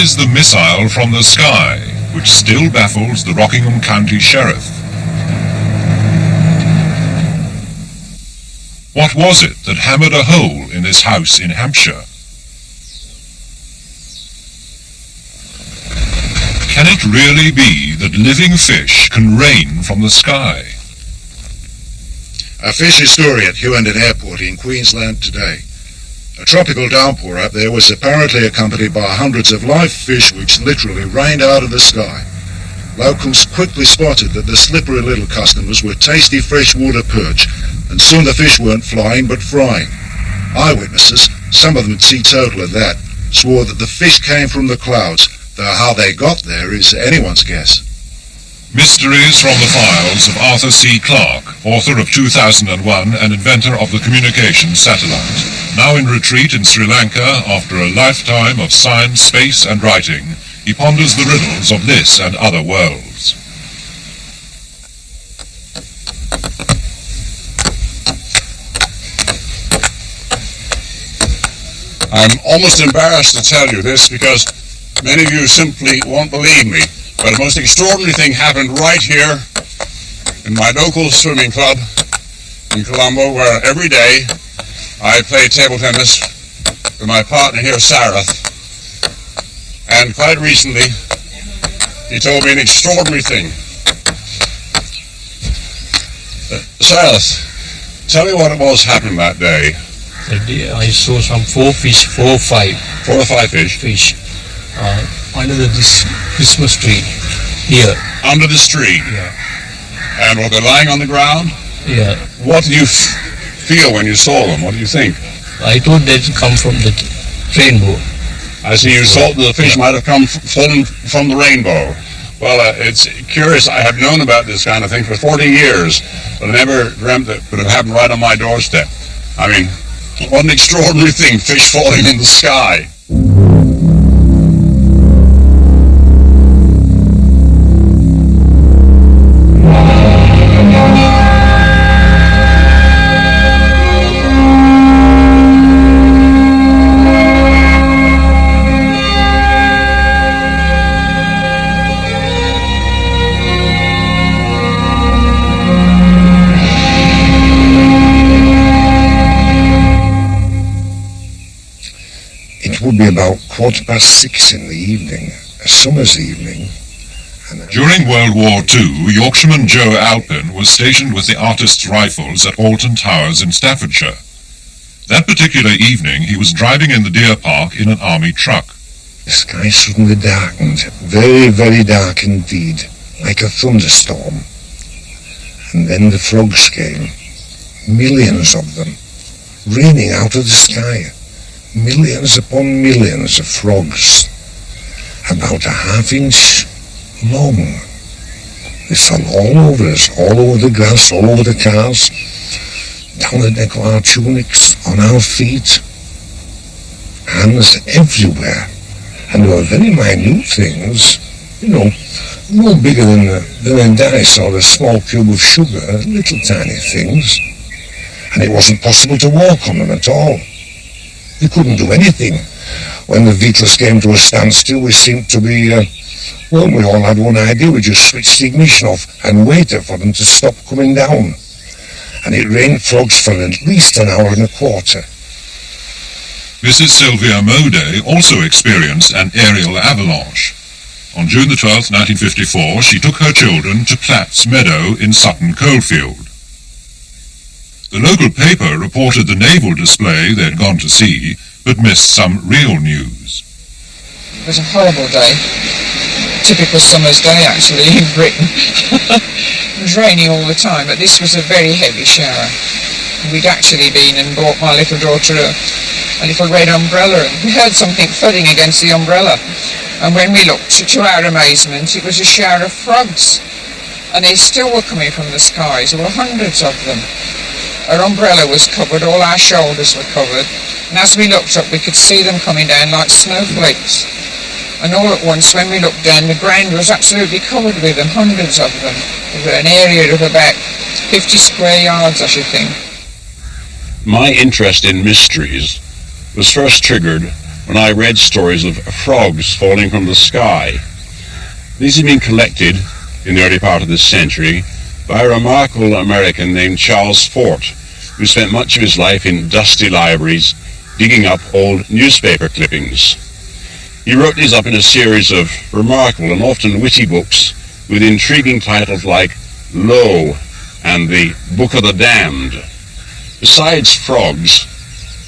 is the missile from the sky, which still baffles the Rockingham County Sheriff. What was it that hammered a hole in this house in Hampshire? Can it really be that living fish can rain from the sky? A fish story at Hughenden Airport in Queensland today. A tropical downpour up there was apparently accompanied by hundreds of live fish which literally rained out of the sky. Locals quickly spotted that the slippery little customers were tasty freshwater perch, and soon the fish weren't flying but frying. Eyewitnesses, some of them teetotal at that, swore that the fish came from the clouds, though how they got there is anyone's guess. Mysteries from the Files of Arthur C. Clarke, author of 2001 and inventor of the communications satellite. Now in retreat in Sri Lanka after a lifetime of science, space and writing, he ponders the riddles of this and other worlds. I'm almost embarrassed to tell you this because many of you simply won't believe me. But a most extraordinary thing happened right here in my local swimming club in Colombo, where every day I play table tennis with my partner here, Sarath. And quite recently, he told me an extraordinary thing. Sarath, tell me what it was happened that day. That day I saw some 4 or 5 fish. Under this Christmas tree here. Under this tree? Yeah. And were they lying on the ground? Yeah. What did you feel when you saw them? What do you think? I thought they'd come from the rainbow. I see you thought the fish might have fallen from the rainbow. Well, it's curious. I have known about this kind of thing for 40 years, but I never dreamt that it would have happened right on my doorstep. I mean, what an extraordinary thing, fish falling in the sky. It would be about 6:15 in the evening, a summer's evening. During World War II, Yorkshireman Joe Alpin was stationed with the Artists' Rifles at Alton Towers in Staffordshire. That particular evening, he was driving in the Deer Park in an army truck. The sky suddenly darkened, very, very dark indeed, like a thunderstorm. And then the frogs came, millions of them, raining out of the sky. Millions upon millions of frogs, about a half-inch long. They fell all over us, all over the grass, all over the cars, down the neck of our tunics, on our feet, hands everywhere. And they were very minute things, no bigger than a dice or a small cube of sugar, little tiny things. And it wasn't possible to walk on them at all. We couldn't do anything. When the vehicles came to a standstill, we seemed to be, we all had one idea. We just switched the ignition off and waited for them to stop coming down. And it rained frogs for at least an hour and a quarter. Mrs. Sylvia Moday also experienced an aerial avalanche. On June the 12th, 1954, she took her children to Platt's Meadow in Sutton Coldfield. The local paper reported the naval display they'd gone to see, but missed some real news. It was a horrible day. Typical summer's day, actually, in Britain. It was raining all the time, but this was a very heavy shower. We'd actually been and bought my little daughter a little red umbrella, and we heard something thudding against the umbrella. And when we looked, to our amazement, it was a shower of frogs. And they still were coming from the skies. There were hundreds of them. Our umbrella was covered, all our shoulders were covered, and as we looked up we could see them coming down like snowflakes. And all at once when we looked down, the ground was absolutely covered with them, hundreds of them, over an area of about 50 square yards, I should think. My interest in mysteries was first triggered when I read stories of frogs falling from the sky. These had been collected in the early part of this century by a remarkable American named Charles Fort, who spent much of his life in dusty libraries digging up old newspaper clippings. He wrote these up in a series of remarkable and often witty books with intriguing titles like Lo and the Book of the Damned. Besides frogs,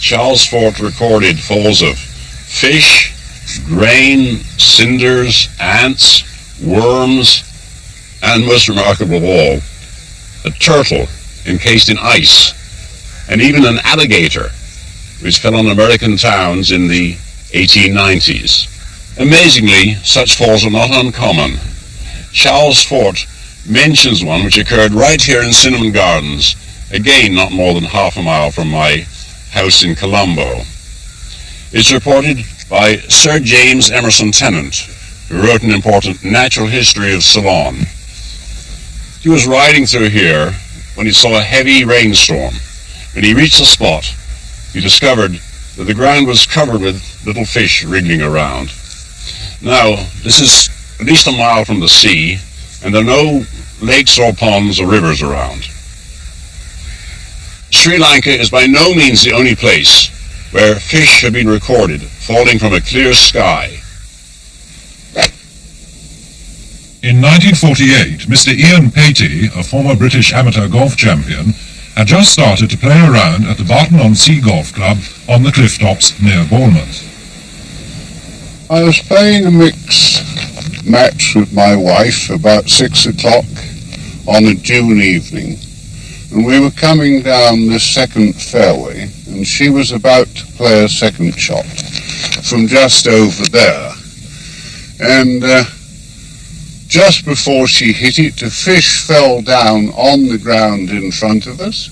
Charles Fort recorded falls of fish, grain, cinders, ants, worms, and most remarkable of all, a turtle encased in ice, and even an alligator, which fell on American towns in the 1890s. Amazingly, such falls are not uncommon. Charles Fort mentions one which occurred right here in Cinnamon Gardens, again not more than half a mile from my house in Colombo. It's reported by Sir James Emerson Tennant, who wrote an important natural history of Ceylon. He was riding through here when he saw a heavy rainstorm. When he reached the spot, he discovered that the ground was covered with little fish wriggling around. Now, this is at least a mile from the sea, and there are no lakes or ponds or rivers around. Sri Lanka is by no means the only place where fish have been recorded falling from a clear sky. In 1948, Mr. Ian Patey, a former British amateur golf champion, had just started to play around at the Barton-on-Sea Golf Club on the cliff tops near Bournemouth. I was playing a mix match with my wife about 6 o'clock on a June evening, and we were coming down this second fairway, and she was about to play a second shot from just over there. And just before she hit it, a fish fell down on the ground in front of us,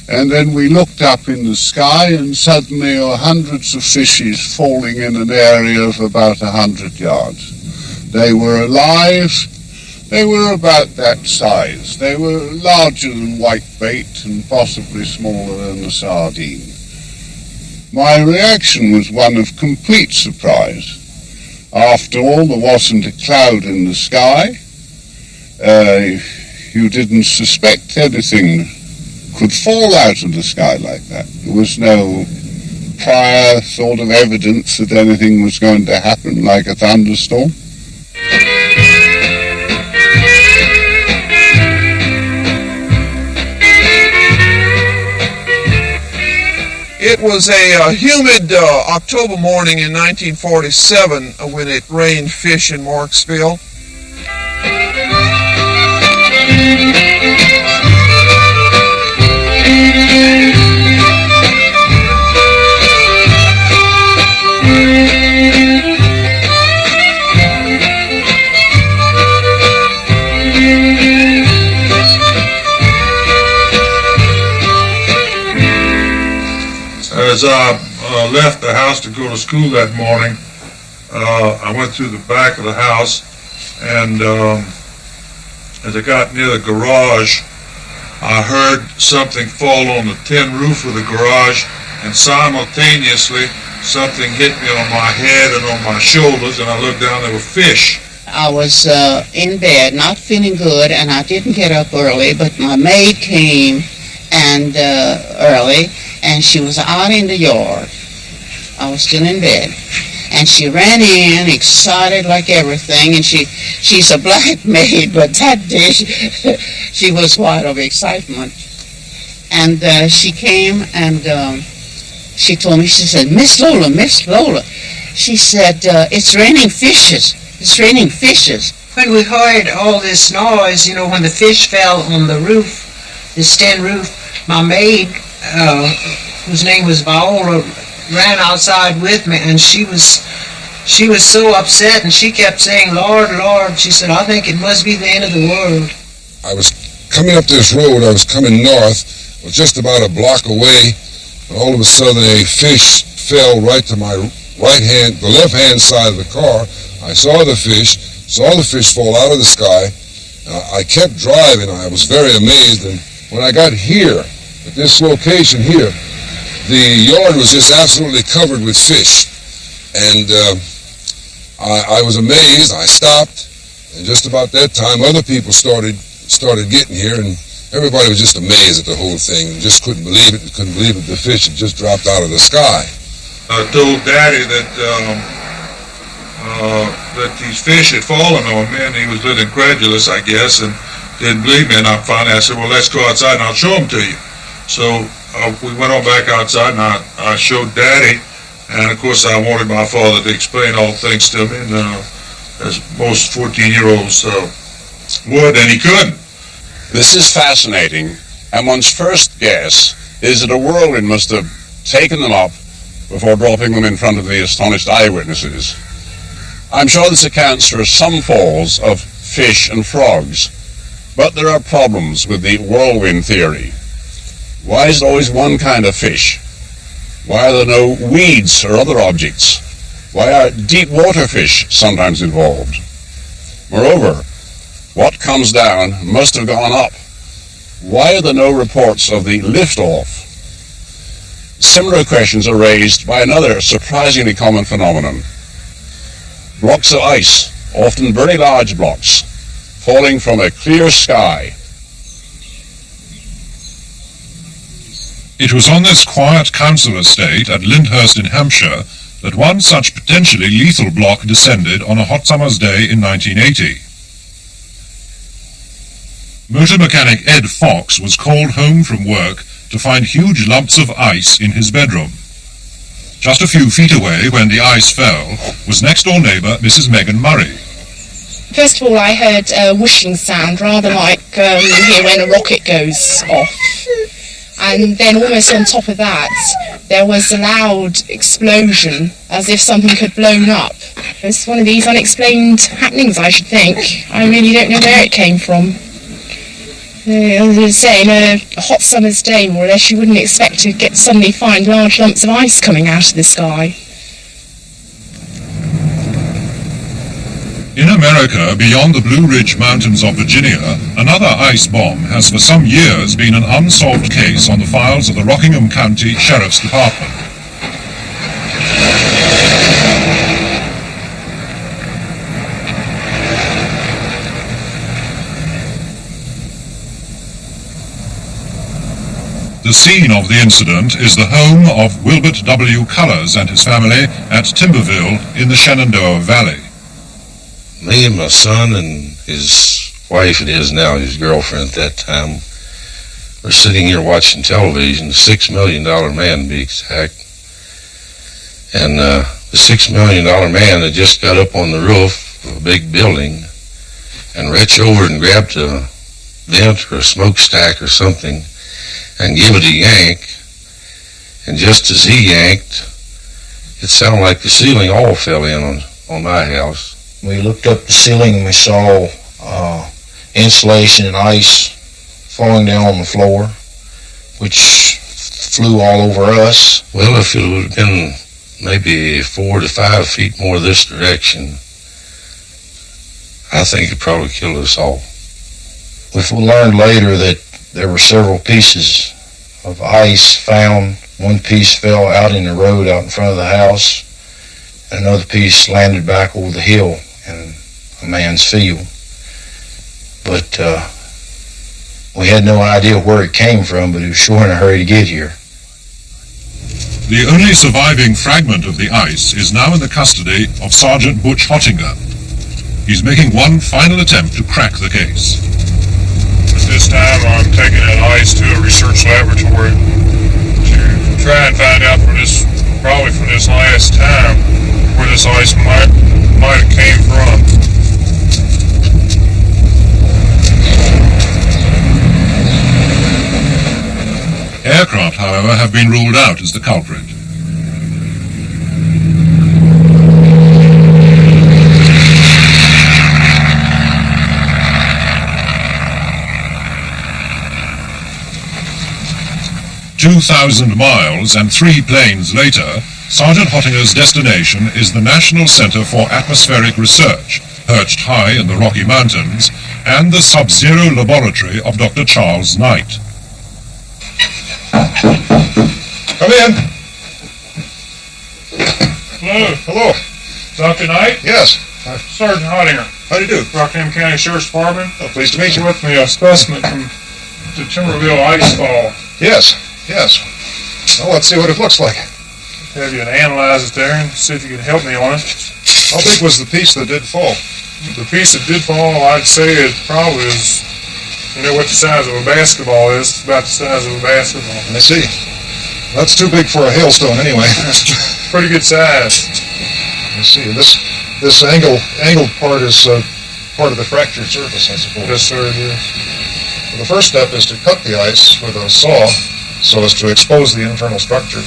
and then we looked up in the sky, and suddenly there were hundreds of fishes falling in an area of about 100 yards. They were alive. They were about that size. They were larger than whitebait and possibly smaller than a sardine. My reaction was one of complete surprise. After all, there wasn't a cloud in the sky. You didn't suspect anything could fall out of the sky like that. There was no prior sort of evidence that anything was going to happen, like a thunderstorm. It was a humid October morning in 1947 when it rained fish in Marksville. As I left the house to go to school that morning, I went through the back of the house, and as I got near the garage, I heard something fall on the tin roof of the garage, and simultaneously something hit me on my head and on my shoulders, and I looked down, there were fish. I was in bed, not feeling good, and I didn't get up early, but my maid came and early, and she was out in the yard. I was still in bed. And she ran in, excited like everything, and she's a black maid, but that day she was white of excitement. And she came and she told me, she said, Miss Lola, she said, it's raining fishes. It's raining fishes. When we heard all this noise, you know, when the fish fell on the roof, this tin roof, my maid, whose name was Viola, ran outside with me, and she was so upset, and she kept saying, Lord, Lord. She said, I think it must be the end of the world. I was coming up this road, I was coming north, I was just about a block away, and all of a sudden a fish fell right to my the left-hand side of the car. I saw the fish fall out of the sky. I kept driving, I was very amazed, and when I got here, at this location here, the yard was just absolutely covered with fish. And I was amazed. I stopped, and just about that time, other people started getting here, and everybody was just amazed at the whole thing and just couldn't believe it. Couldn't believe that the fish had just dropped out of the sky. I told Daddy that these fish had fallen on me, and he was a little incredulous, I guess, and didn't believe me. And finally I said, well, let's go outside and I'll show them to you. So we went on back outside, and I showed Daddy, and of course I wanted my father to explain all things to me, and as most 14-year-olds would, and he couldn't. This is fascinating, and one's first guess is that a whirlwind must have taken them up before dropping them in front of the astonished eyewitnesses. I'm sure this accounts for some falls of fish and frogs, but there are problems with the whirlwind theory. Why is it always one kind of fish? Why are there no weeds or other objects? Why are deep water fish sometimes involved? Moreover, what comes down must have gone up. Why are there no reports of the lift-off? Similar questions are raised by another surprisingly common phenomenon. Blocks of ice, often very large blocks, falling from a clear sky. It was on this quiet council estate at Lyndhurst in Hampshire that one such potentially lethal block descended on a hot summer's day in 1980. Motor mechanic Ed Fox was called home from work to find huge lumps of ice in his bedroom. Just a few feet away, when the ice fell, was next-door neighbour Mrs. Megan Murray. First of all, I heard a whooshing sound, rather like you hear when a rocket goes off. And then almost on top of that, there was a loud explosion, as if something had blown up. It's one of these unexplained happenings, I should think. I really don't know where it came from. As I say, in a hot summer's day, more or less, you wouldn't expect to suddenly find large lumps of ice coming out of the sky. In America, beyond the Blue Ridge Mountains of Virginia, another ice bomb has for some years been an unsolved case on the files of the Rockingham County Sheriff's Department. The scene of the incident is the home of Wilbert W. Cullers and his family at Timberville in the Shenandoah Valley. Me and my son and his wife, it is now his girlfriend at that time, were sitting here watching television, the $6 Million Man to be exact. And the $6 Million Man had just got up on the roof of a big building and reached over and grabbed a vent or a smokestack or something and give it a yank, and just as he yanked, it sounded like the ceiling all fell in on my house. We looked up the ceiling and we saw insulation and ice falling down on the floor, which flew all over us. Well, if it would have been maybe 4 to 5 feet more this direction, I think it probably killed us all. We learned later that there were several pieces of ice found. One piece fell out in the road out in front of the house, and another piece landed back over the hill in a man's field. But we had no idea where it came from, but it was sure in a hurry to get here. The only surviving fragment of the ice is now in the custody of Sergeant Butch Hottinger. He's making one final attempt to crack the case. This time I'm taking that ice to a research laboratory to try and find out probably for this last time, where this ice might have came from. Aircraft, however, have been ruled out as the culprit. "2,000 miles and 3 planes later, Sergeant Hottinger's destination is the National Center for Atmospheric Research, perched high in the Rocky Mountains, and the Sub-Zero Laboratory of Dr. Charles Knight. Come in. Hello. Hello. Dr. Knight? Yes. Sergeant Hottinger. How do you do? Rockingham County Sheriff's Department. Oh, pleased to meet you. With me a specimen from the Timberville ice fall. Yes. Well, let's see what it looks like. Have you analyze it there and see if you can help me on it. How big was the piece that did fall? The piece that did fall, I'd say it probably is, you know what the size of a basketball is? It's about the size of a basketball. I see. That's too big for a hailstone anyway. Pretty good size. I see. This angled part is part of the fractured surface, I suppose. Yes, sir, it is. Well, the first step is to cut the ice with a saw so as to expose the internal structure.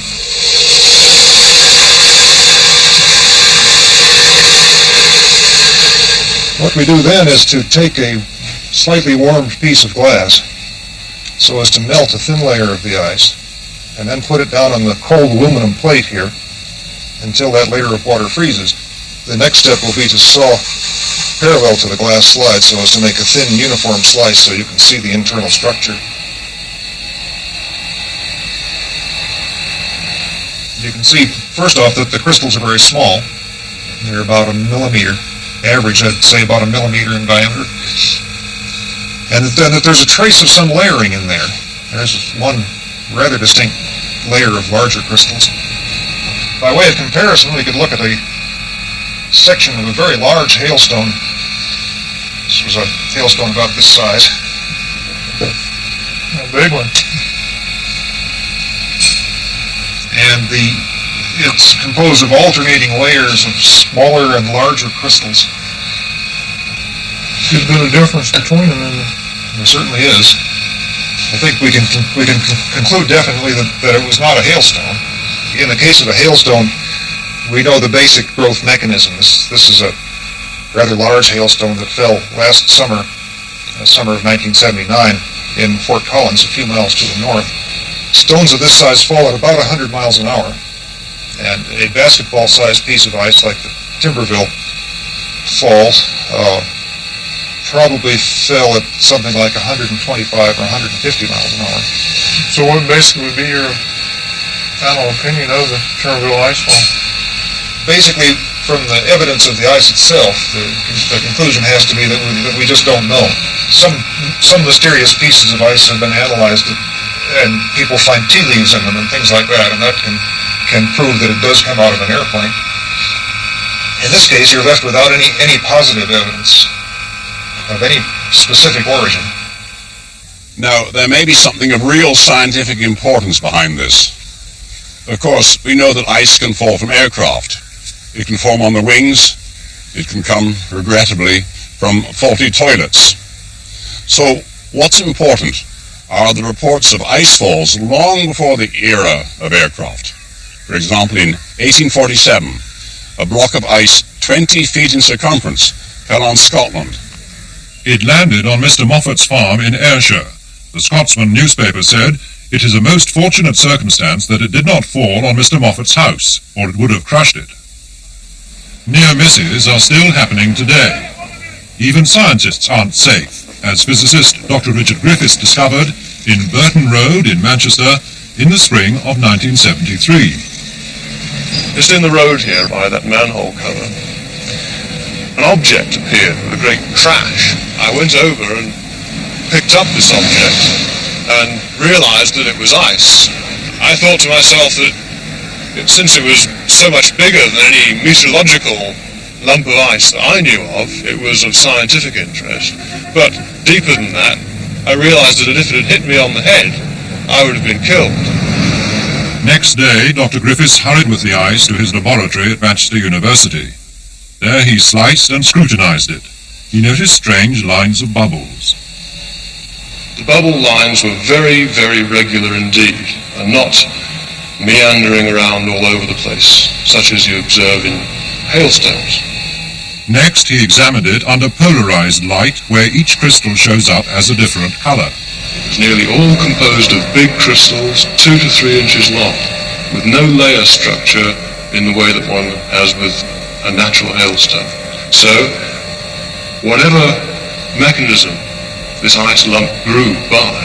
What we do then is to take a slightly warmed piece of glass so as to melt a thin layer of the ice and then put it down on the cold aluminum plate here until that layer of water freezes. The next step will be to saw parallel to the glass slide so as to make a thin uniform slice so you can see the internal structure. You can see, first off, that the crystals are very small. They're about 1 millimeter. Average, I'd say, about 1 millimeter in diameter. And then that there's a trace of some layering in there. There's one rather distinct layer of larger crystals. By way of comparison, we could look at a section of a very large hailstone. This was a hailstone about this size. A big one. And it's composed of alternating layers of smaller and larger crystals. There's a bit of difference between them, isn't there? There certainly is. I think we can conclude definitely that it was not a hailstone. In the case of a hailstone, we know the basic growth mechanisms. This is a rather large hailstone that fell last summer, the summer of 1979, in Fort Collins, a few miles to the north. Stones of this size fall at about 100 miles an hour. And a basketball-sized piece of ice like the Timberville fall probably fell at something like 125 or 150 miles an hour. So what basically would be your final opinion of the Timberville ice fall? Basically, from the evidence of the ice itself, the conclusion has to be that we just don't know. Some mysterious pieces of ice have been analyzed, and people find tea leaves in them and things like that, and that can prove that it does come out of an airplane. In this case, you're left without any positive evidence of any specific origin. Now, there may be something of real scientific importance behind this. Of course, we know that ice can fall from aircraft. It can form on the wings. It can come, regrettably, from faulty toilets. So, what's important are the reports of ice falls long before the era of aircraft. For example, in 1847, a block of ice 20 feet in circumference fell on Scotland. It landed on Mr. Moffat's farm in Ayrshire. The Scotsman newspaper said, "It is a most fortunate circumstance that it did not fall on Mr. Moffat's house, or it would have crushed it." Near misses are still happening today. Even scientists aren't safe, as physicist Dr. Richard Griffiths discovered in Burton Road in Manchester in the spring of 1973. Just in the road here by that manhole cover, an object appeared with a great crash. I went over and picked up this object and realized that it was ice. I thought to myself that since it was so much bigger than any meteorological lump of ice that I knew of, it was of scientific interest. But deeper than that, I realized that if it had hit me on the head, I would have been killed. Next day, Dr. Griffiths hurried with the ice to his laboratory at Manchester University. There he sliced and scrutinized it. He noticed strange lines of bubbles. The bubble lines were very, very regular indeed, and not meandering around all over the place, such as you observe in hailstones. Next, he examined it under polarized light, where each crystal shows up as a different color. It was nearly all composed of big crystals, 2 to 3 inches long, with no layer structure in the way that one has with a natural hailstone. So, whatever mechanism this ice lump grew by,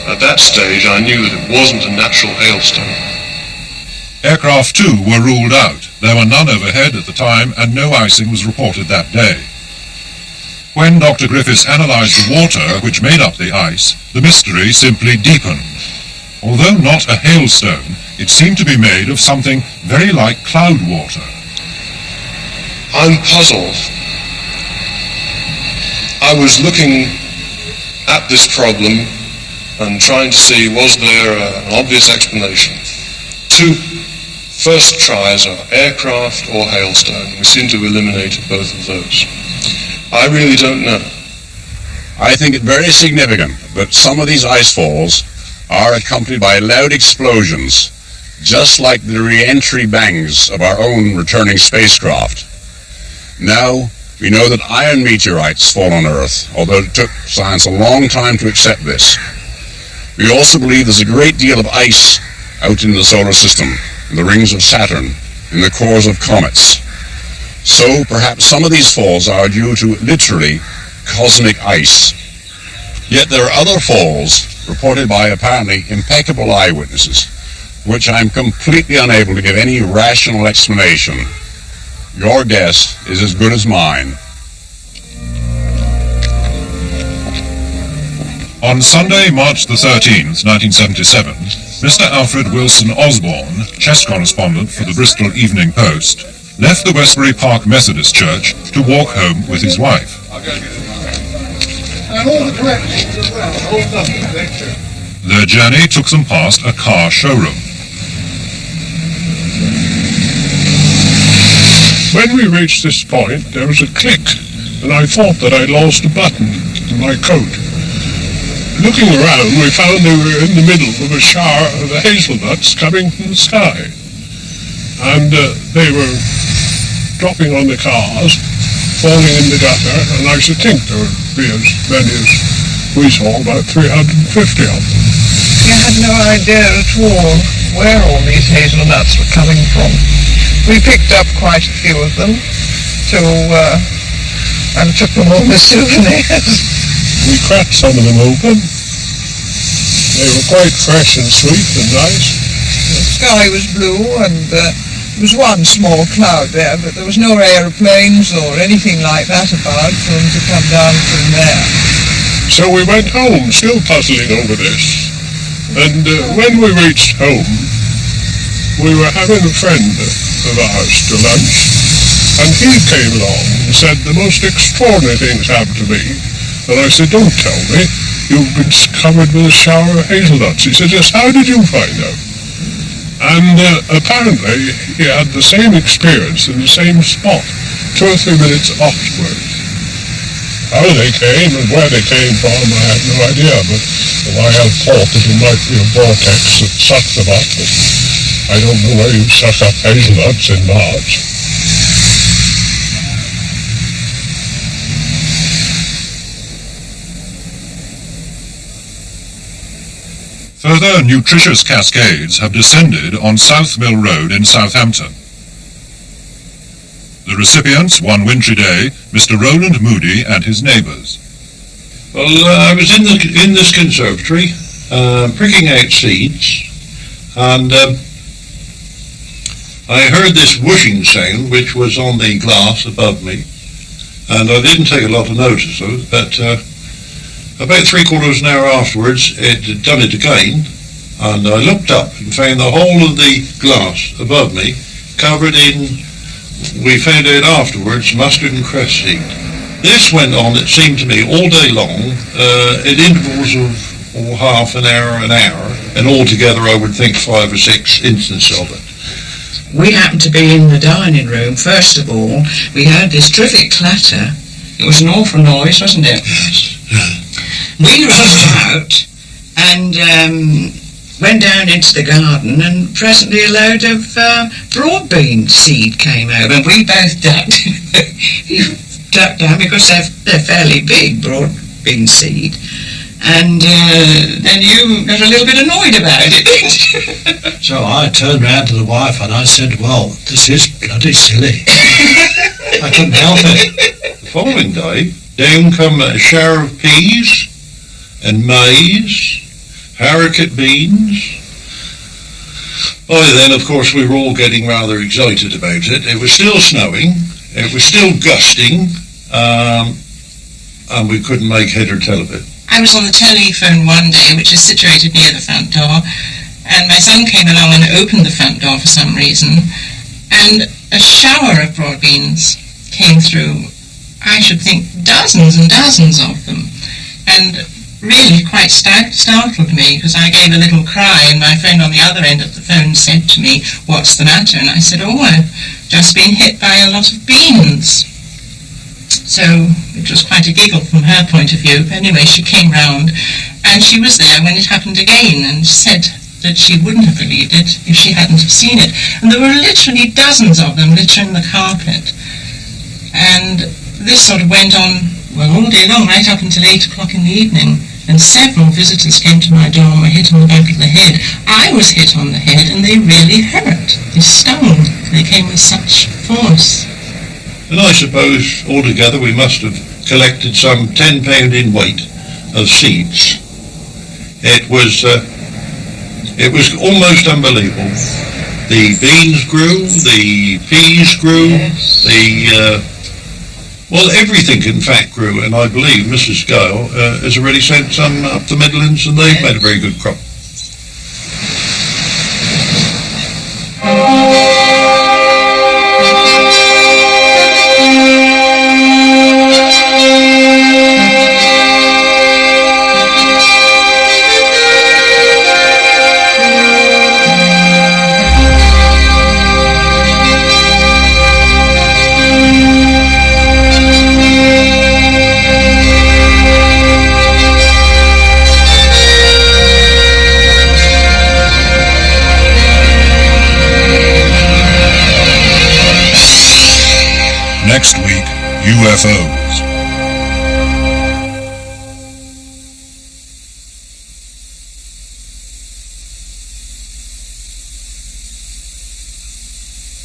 at that stage I knew that it wasn't a natural hailstone. Aircraft, too, were ruled out. There were none overhead at the time, and no icing was reported that day. When Dr. Griffiths analysed the water which made up the ice, the mystery simply deepened. Although not a hailstone, it seemed to be made of something very like cloud water. I'm puzzled. I was looking at this problem and trying to see, was there an obvious explanation? Two first tries are aircraft or hailstone. We seem to have eliminated both of those. I really don't know. I think it very significant that some of these ice falls are accompanied by loud explosions, just like the re-entry bangs of our own returning spacecraft. Now, we know that iron meteorites fall on Earth, although it took science a long time to accept this. We also believe there's a great deal of ice out in the solar system, in the rings of Saturn, in the cores of comets. So perhaps some of these falls are due to literally cosmic ice. Yet there are other falls reported by apparently impeccable eyewitnesses, which I'm completely unable to give any rational explanation. Your guess is as good as mine. On Sunday, March the 13th, 1977, Mr. Alfred Wilson Osborne, chess correspondent for the Bristol Evening Post, left the Westbury Park Methodist Church to walk home with his wife. Their journey took them past a car showroom. When we reached this point, there was a click, and I thought that I'd lost a button in my coat. Looking around, we found they were in the middle of a shower of hazelnuts coming from the sky. And they were dropping on the cars, falling in the gutter, and I should think there would be as many as we saw, about 350 of them. You had no idea at all where all these hazelnuts were coming from. We picked up quite a few of them and took them home as souvenirs. We cracked some of them open. They were quite fresh and sweet and nice. The sky was blue and there was one small cloud there, but there was no aeroplanes or anything like that about for them to come down from there. So we went home, still puzzling over this. And when we reached home, we were having a friend of ours to lunch, and he came along and said the most extraordinary things happened to me. And I said, don't tell me, you've been covered with a shower of hazelnuts. He said, yes, how did you find out? And apparently he had the same experience in the same spot, 2 or 3 minutes afterwards. How they came and where they came from, I have no idea, but I have thought that it might be a vortex that sucked them up. But I don't know where you suck up hazelnuts in March. Further nutritious cascades have descended on South Mill Road in Southampton. The recipients, one wintry day, Mr. Roland Moody and his neighbours. Well, I was in this conservatory, pricking out seeds, and I heard this whooshing sound, which was on the glass above me, and I didn't take a lot of notice of it, but about 3/4 of an hour afterwards, it had done it again, and I looked up and found the whole of the glass above me covered in, we found out afterwards, mustard and cress seed. This went on, it seemed to me, all day long, at intervals of half an hour, and altogether I would think 5 or 6 instances of it. We happened to be in the dining room. First of all, we heard this terrific clatter. It was an awful noise, wasn't it? We rushed out and went down into the garden, and presently a load of broad bean seed came over, and we both ducked. Ducked down because they're fairly big, broad bean seed. And then you got a little bit annoyed about it, didn't you? So I turned round to the wife and I said, well, this is bloody silly. I couldn't help it. The following day, down come a shower of peas and maize, haricot beans, By then, of course, we were all getting rather excited about it. It was still snowing, it was still gusting, and we couldn't make head or tail of it. I was on the telephone one day, which is situated near the front door, and my son came along and opened the front door for some reason, and a shower of broad beans came through. I should think dozens and dozens of them, and really quite startled me, because I gave a little cry, and my friend on the other end of the phone said to me, "What's the matter?" And I said, "Oh, I've just been hit by a lot of beans." So it was quite a giggle from her point of view. Anyway, she came round, and she was there when it happened again, and said that she wouldn't have believed it if she hadn't have seen it. And there were literally dozens of them littering the carpet. And this sort of went on, well, all day long, right up until 8 o'clock in the evening. And several visitors came to my door and were hit on the back of the head. I was hit on the head, and they really hurt. They stung. They came with such force. And I suppose altogether we must have collected some 10 pound in weight of seeds. It was almost unbelievable. The beans grew, the peas grew, well, everything in fact grew, and I believe Mrs. Gale has already sent some up the Midlands, and they've made a very good crop. Next week, UFOs.